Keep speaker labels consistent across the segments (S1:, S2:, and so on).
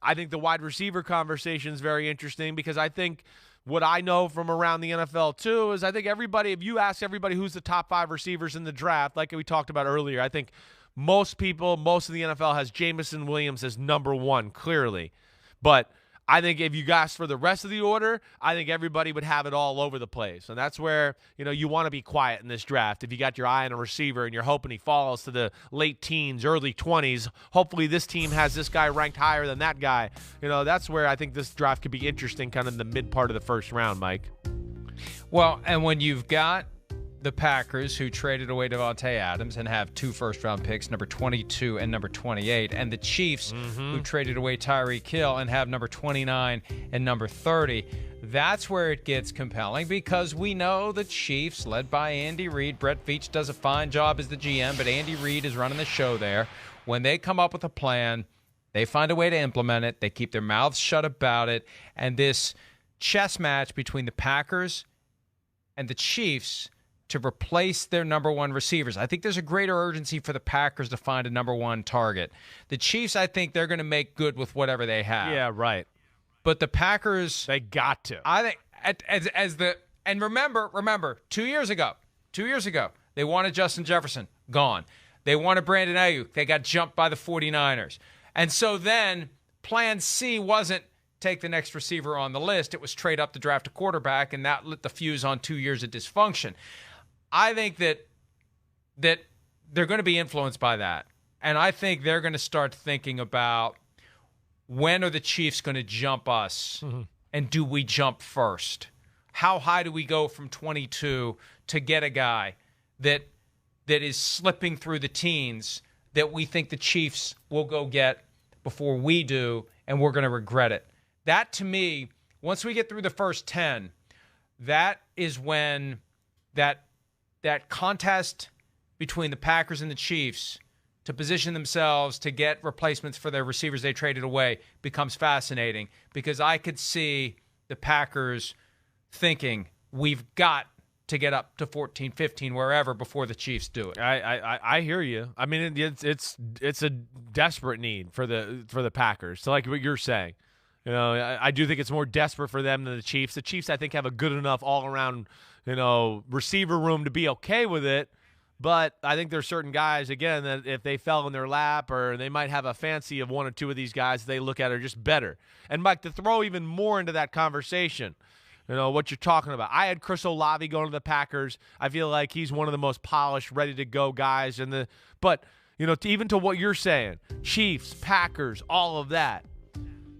S1: I think the wide receiver conversation is very interesting because I think what I know from around the NFL, too, is I think everybody, if you ask everybody who's the top 5 receivers in the draft, like we talked about earlier, I think most people, most of the NFL has Jameson Williams as number 1, clearly. But I think if you ask for the rest of the order, I think everybody would have it all over the place. And that's where, you want to be quiet in this draft. If you got your eye on a receiver and you're hoping he falls to the late teens, early 20s, hopefully this team has this guy ranked higher than that guy. That's where I think this draft could be interesting, kind of in the mid part of the first round, Mike.
S2: Well, and when you've got the Packers, who traded away Davante Adams and have 2 first-round picks, number 22 and number 28, and the Chiefs, who traded away Tyreek Hill and have number 29 and number 30, that's where it gets compelling because we know the Chiefs, led by Andy Reid, Brett Veach does a fine job as the GM, but Andy Reid is running the show there. When they come up with a plan, they find a way to implement it. They keep their mouths shut about it, and this chess match between the Packers and the Chiefs to replace their number 1 receivers. I think there's a greater urgency for the Packers to find a number 1 target. The Chiefs, I think they're going to make good with whatever they have.
S1: Yeah, right.
S2: But the Packers,
S1: they got to.
S2: I think and remember, 2 years ago, they wanted Justin Jefferson, gone. They wanted Brandon Ayuk, they got jumped by the 49ers. And so then plan C wasn't take the next receiver on the list. It was trade up to draft a quarterback, and that lit the fuse on 2 years of dysfunction. I think that they're going to be influenced by that. And I think they're going to start thinking about when are the Chiefs going to jump us, and do we jump first? How high do we go from 22 to get a guy that is slipping through the teens that we think the Chiefs will go get before we do, and we're going to regret it? That, to me, once we get through the first 10, that is when that contest between the Packers and the Chiefs to position themselves to get replacements for their receivers they traded away becomes fascinating, because I could see the Packers thinking, we've got to get up to 14, 15, wherever before the Chiefs do it.
S1: I hear you. I mean, it's a desperate need for the Packers. So like what you're saying. I do think it's more desperate for them than the Chiefs. The Chiefs, I think, have a good enough all-around, receiver room to be okay with it. But I think there's certain guys, again, that if they fell in their lap, or they might have a fancy of 1 or 2 of these guys they look at are just better. And, Mike, to throw even more into that conversation, what you're talking about. I had Chris Olave going to the Packers. I feel like he's one of the most polished, ready-to-go guys. But, even to what you're saying, Chiefs, Packers, all of that.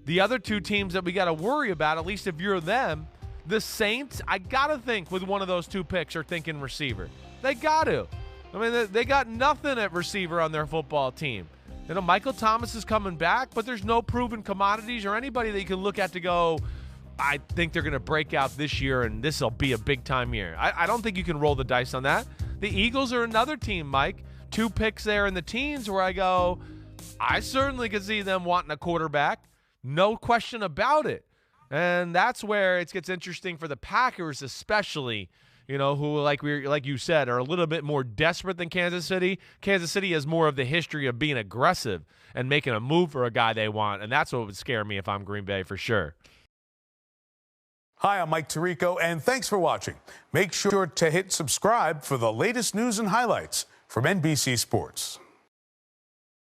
S1: The other 2 teams that we got to worry about, at least if you're them, the Saints, I got to think with one of those 2 picks are thinking receiver. They got to. I mean, they got nothing at receiver on their football team. Michael Thomas is coming back, but there's no proven commodities or anybody that you can look at to go, I think they're going to break out this year and this will be a big-time year. I don't think you can roll the dice on that. The Eagles are another team, Mike. 2 picks there in the teens where I go, I certainly could see them wanting a quarterback. No question about it. And that's where it gets interesting for the Packers especially, who, like you said, are a little bit more desperate than Kansas City. Kansas City has more of the history of being aggressive and making a move for a guy they want, and that's what would scare me if I'm Green Bay for sure.
S3: Hi, I'm Mike Tirico, and thanks for watching. Make sure to hit subscribe for the latest news and highlights from NBC Sports.